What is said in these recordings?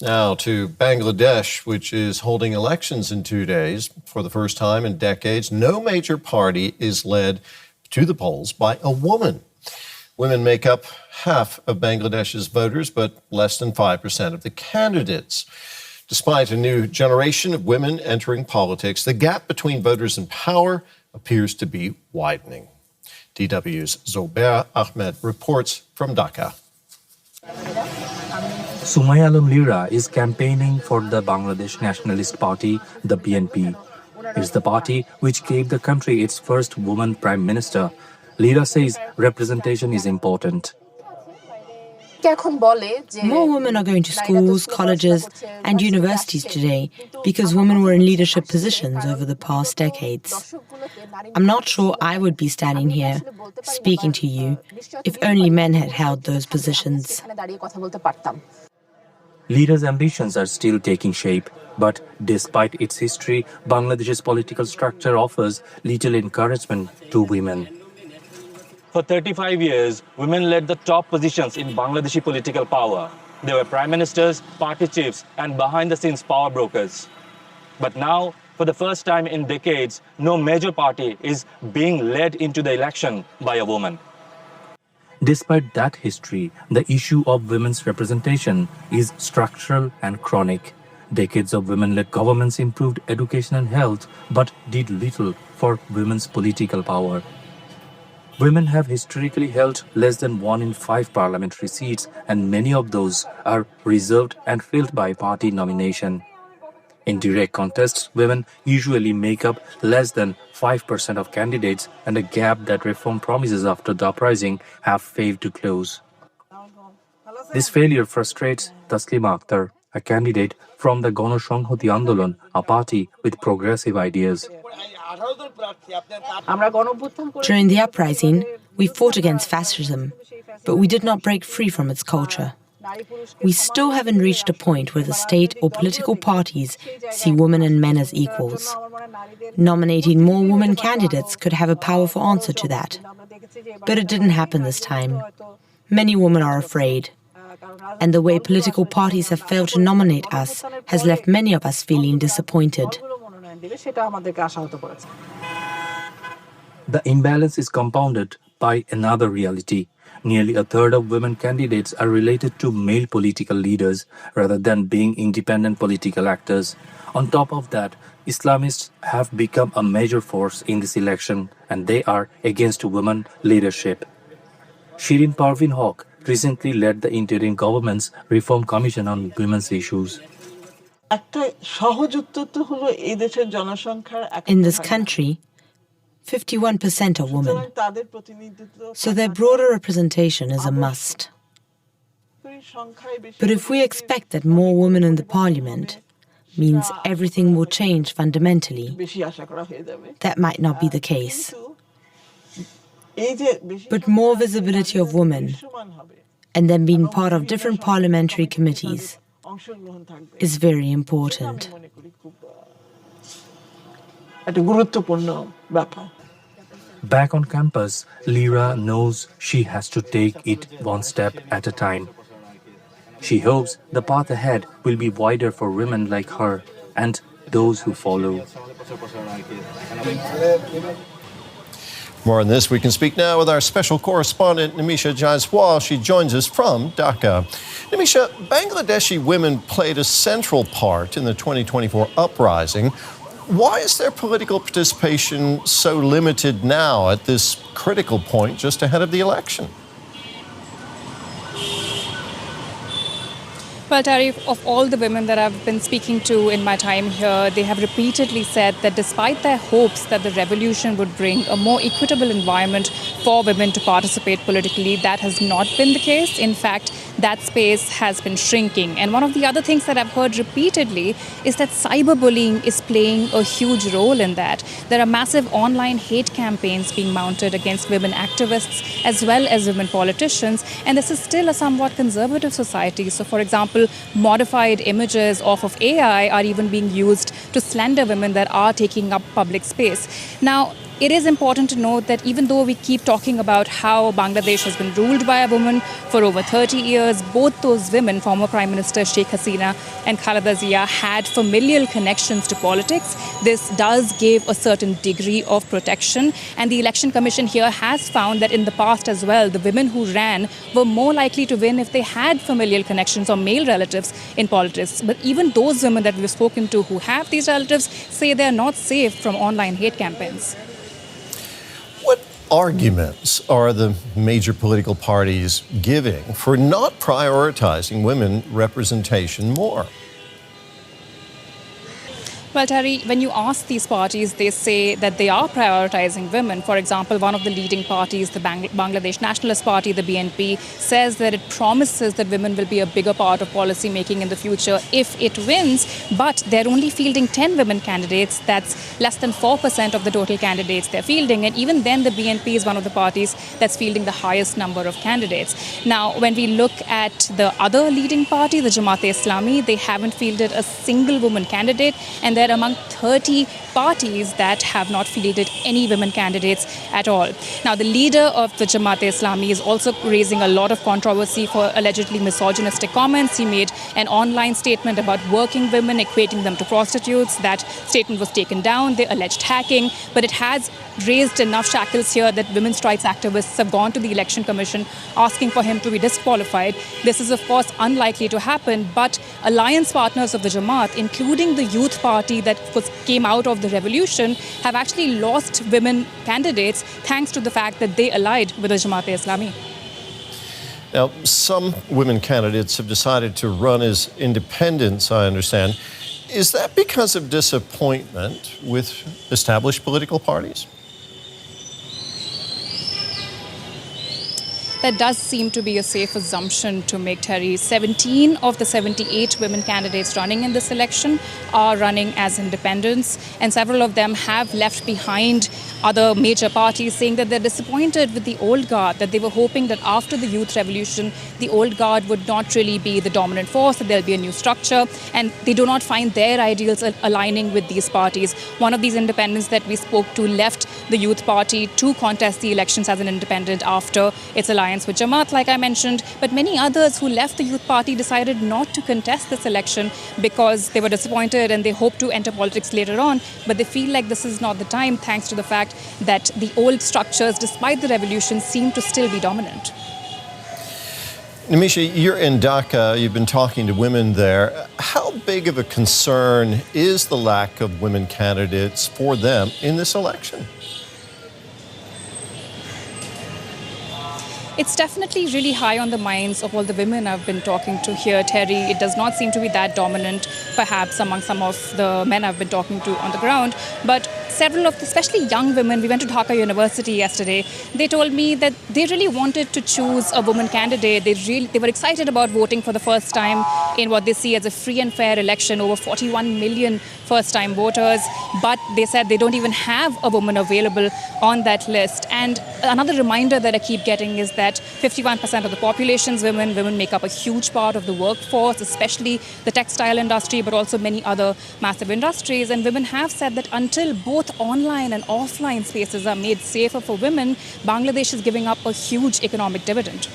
Now to Bangladesh, which is holding elections in 2 days. For the first time in decades, no major party is led to the polls by a woman. Women make up half of Bangladesh's voters, but less than 5% of the candidates. Despite a new generation of women entering politics, the gap between voters and power appears to be widening. DW's Zobair Ahmed reports from Dhaka. Sumaya Lira is campaigning for the Bangladesh Nationalist Party, the BNP. It's the party which gave the country its first woman prime minister. Lira says representation is important. More women are going to schools, colleges and universities today because women were in leadership positions over the past decades. I'm not sure I would be standing here speaking to you if only men had held those positions. Lira's ambitions are still taking shape, but despite its history, Bangladesh's political structure offers little encouragement to women. For 35 years, women led the top positions in Bangladeshi political power. They were prime ministers, party chiefs, and behind-the-scenes power brokers. But now, for the first time in decades, no major party is being led into the election by a woman. Despite that history, the issue of women's representation is structural and chronic. Decades of women-led governments improved education and health, but did little for women's political power. Women have historically held less than 1 in 5 parliamentary seats, and many of those are reserved and filled by party nomination. In direct contests, women usually make up less than 5% of candidates, and a gap that reform promises after the uprising have failed to close. This failure frustrates Taslima Akhtar, a candidate from the Ganoshanghati Andolon, a party with progressive ideas. During the uprising, we fought against fascism, but we did not break free from its culture. We still haven't reached a point where the state or political parties see women and men as equals. Nominating more women candidates could have a powerful answer to that. But it didn't happen this time. Many women are afraid. And the way political parties have failed to nominate us has left many of us feeling disappointed. The imbalance is compounded by another reality. Nearly a third of women candidates are related to male political leaders rather than being independent political actors. On top of that, Islamists have become a major force in this election, and they are against women leadership. Shirin Parvin Haq recently led the interim government's Reform Commission on Women's Issues. In this country, 51% are women, so their broader representation is a must. But if we expect that more women in the parliament means everything will change fundamentally, that might not be the case. But more visibility of women, and them being part of different parliamentary committees, is very important. Back on campus, Lira knows she has to take it one step at a time. She hopes the path ahead will be wider for women like her and those who follow. More on this, we can speak now with our special correspondent, Nimisha Jaiswal. She joins us from Dhaka. Nimisha, Bangladeshi women played a central part in the 2024 uprising. Why is their political participation so limited now at this critical point just ahead of the election? Well, Tariq, of all the women that I've been speaking to in my time here, they have repeatedly said that despite their hopes that the revolution would bring a more equitable environment for women to participate politically, that has not been the case. In fact, that space has been shrinking. And one of the other things that I've heard repeatedly is that cyberbullying is playing a huge role in that. There are massive online hate campaigns being mounted against women activists as well as women politicians. And this is still a somewhat conservative society. So, for example, modified images off of AI are even being used to slander women that are taking up public space. Now, it is important to note that even though we keep talking about how Bangladesh has been ruled by a woman for over 30 years, both those women, former Prime Minister Sheikh Hasina and Khaleda Zia, had familial connections to politics. This does give a certain degree of protection. And the Election Commission here has found that in the past as well, the women who ran were more likely to win if they had familial connections or male relatives in politics. But even those women that we've spoken to who have these relatives say they're not safe from online hate campaigns. What arguments are the major political parties giving for not prioritizing women representation more? Well, Terry, when you ask these parties, they say that they are prioritizing women. For example, one of the leading parties, the Bangladesh Nationalist Party, the BNP, says that it promises that women will be a bigger part of policy making in the future if it wins, but they're only fielding 10 women candidates. That's less than 4% of the total candidates they're fielding. And even then, the BNP is one of the parties that's fielding the highest number of candidates. Now, when we look at the other leading party, the Jamaat-e-Islami, they haven't fielded a single woman candidate, and they're among 30 parties that have not fielded any women candidates at all. Now, the leader of the Jamaat-e-Islami is also raising a lot of controversy for allegedly misogynistic comments. He made an online statement about working women, equating them to prostitutes. That statement was taken down. They alleged hacking, but it has raised enough shackles here that women's rights activists have gone to the Election Commission asking for him to be disqualified. This is, of course, unlikely to happen, but alliance partners of the Jamaat, including the Youth Party that came out of the revolution, have actually lost women candidates thanks to the fact that they allied with the Jamaat-e-Islami. Now, some women candidates have decided to run as independents, I understand. Is that because of disappointment with established political parties? That does seem to be a safe assumption to make, Terry. 17 of the 78 women candidates running in this election are running as independents, and several of them have left behind other major parties, saying that they're disappointed with the old guard, that they were hoping that after the youth revolution, the old guard would not really be the dominant force, that there'll be a new structure, and they do not find their ideals aligning with these parties. One of these independents that we spoke to left the Youth Party to contest the elections as an independent after its alliance with Jamaat, like I mentioned, but many others who left the Youth Party decided not to contest this election because they were disappointed and they hope to enter politics later on, but they feel like this is not the time thanks to the fact that the old structures, despite the revolution, seem to still be dominant. Nimisha, you're in Dhaka. You've been talking to women there. How big of a concern is the lack of women candidates for them in this election? It's definitely really high on the minds of all the women I've been talking to here, Terry. It does not seem to be that dominant, perhaps, among some of the men I've been talking to on the ground. But several of, especially young women, we went to Dhaka University yesterday, they told me that they really wanted to choose a woman candidate. They were excited about voting for the first time in what they see as a free and fair election, over 41 million first-time voters. But they said they don't even have a woman available on that list. And another reminder that I keep getting is that 51% of the population is women. Women make up a huge part of the workforce, especially the textile industry, but also many other massive industries. And women have said that until both online and offline spaces are made safer for women, Bangladesh is giving up a huge economic dividend.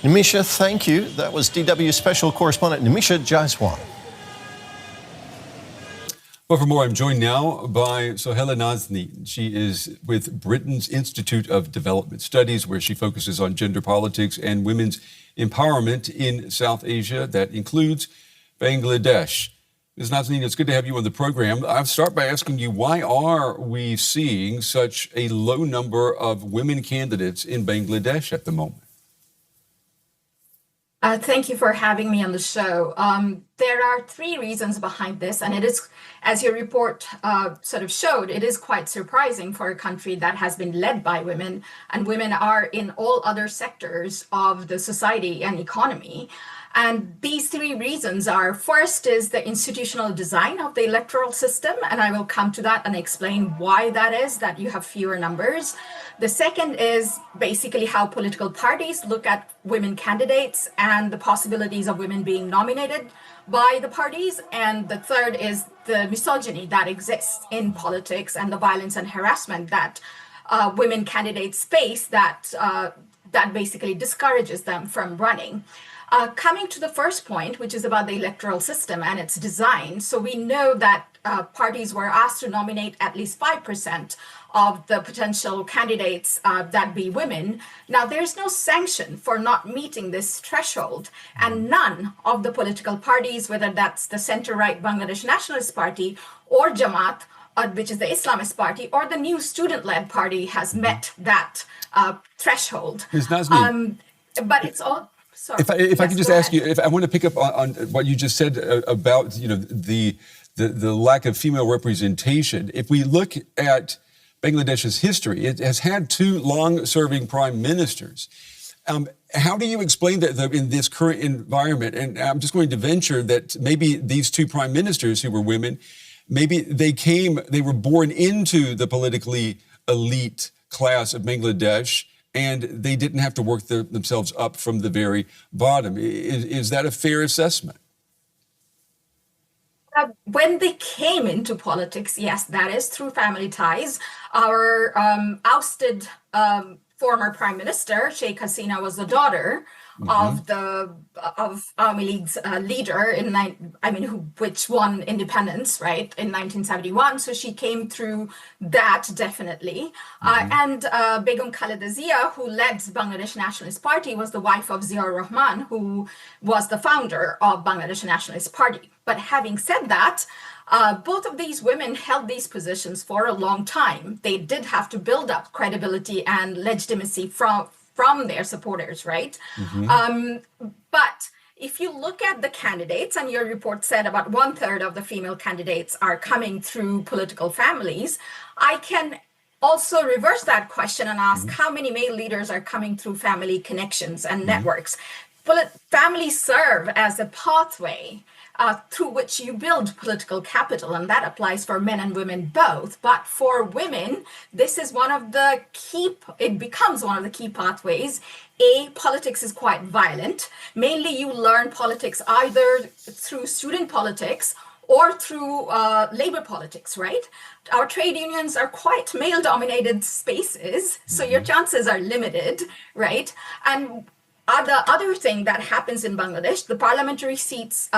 Nimisha, thank you. That was DW Special Correspondent Nimisha Jaiswal. Well, for more, I'm joined now by Sohela Nazneen. She is with Britain's Institute of Development Studies, where she focuses on gender politics and women's empowerment in South Asia. That includes Bangladesh. Ms. Nazneen, it's good to have you on the program. I'll start by asking you, why are we seeing such a low number of women candidates in Bangladesh at the moment? Thank you for having me on the show. There are three reasons behind this, and it is, as your report sort of showed, it is quite surprising for a country that has been led by women, and women are in all other sectors of the society and economy. And these three reasons are: first is the institutional design of the electoral system, and I will come to that and explain why that is, that you have fewer numbers. The second is basically how political parties look at women candidates and the possibilities of women being nominated by the parties. And the third is the misogyny that exists in politics and the violence and harassment that women candidates face that basically discourages them from running. Coming to the first point, which is about the electoral system and its design. So we know that parties were asked to nominate at least 5% of the potential candidates that be women. Now, there's no sanction for not meeting this threshold, and none of the political parties, whether that's the center-right Bangladesh Nationalist Party or Jamaat, which is the Islamist party, or the new student-led party, has met that threshold. Ms. Nazneen, But it's all... Sorry. If I could just ask you, if I want to pick up on what you just said about the lack of female representation. If we look at Bangladesh's history, it has had two long-serving prime ministers. How do you explain that in this current environment? And I'm just going to venture that maybe these two prime ministers who were women, maybe they were born into the politically elite class of Bangladesh, and they didn't have to work themselves up from the very bottom. Is that a fair assessment? When they came into politics, yes, that is through family ties. Our ousted former prime minister, Sheikh Hasina, was the daughter of Army League's leader which won independence, right, in 1971. So she came through that, definitely. And Begum Khaleda Zia, who led Bangladesh Nationalist Party, was the wife of Ziaur Rahman, who was the founder of Bangladesh Nationalist Party. But having said that, both of these women held these positions for a long time. They did have to build up credibility and legitimacy from their supporters, right? But if you look at the candidates, and your report said about 1/3 of the female candidates are coming through political families, I can also reverse that question and ask how many male leaders are coming through family connections and networks. Families serve as a pathway through which you build political capital, and that applies for men and women both. But for women, this is it becomes one of the key pathways. Politics is quite violent. Mainly you learn politics either through student politics or through labor politics, right? Our trade unions are quite male-dominated spaces, so your chances are limited, right? And the other thing that happens in Bangladesh, the parliamentary seats,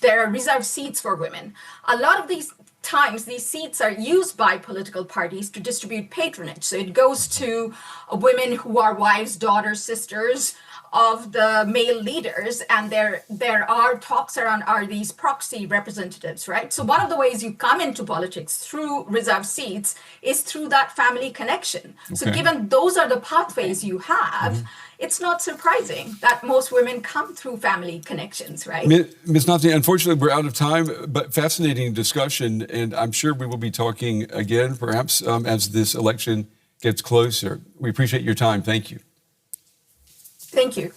there are reserved seats for women. A lot of these times, these seats are used by political parties to distribute patronage. So it goes to women who are wives, daughters, sisters of the male leaders, and there are talks around, are these proxy representatives, right? So one of the ways you come into politics through reserved seats is through that family connection. So given those are the pathways you have, it's not surprising that most women come through family connections, right? Ms. Nazneen, unfortunately, we're out of time, but fascinating discussion, and I'm sure we will be talking again, perhaps as this election gets closer. We appreciate your time. Thank you. Thank you.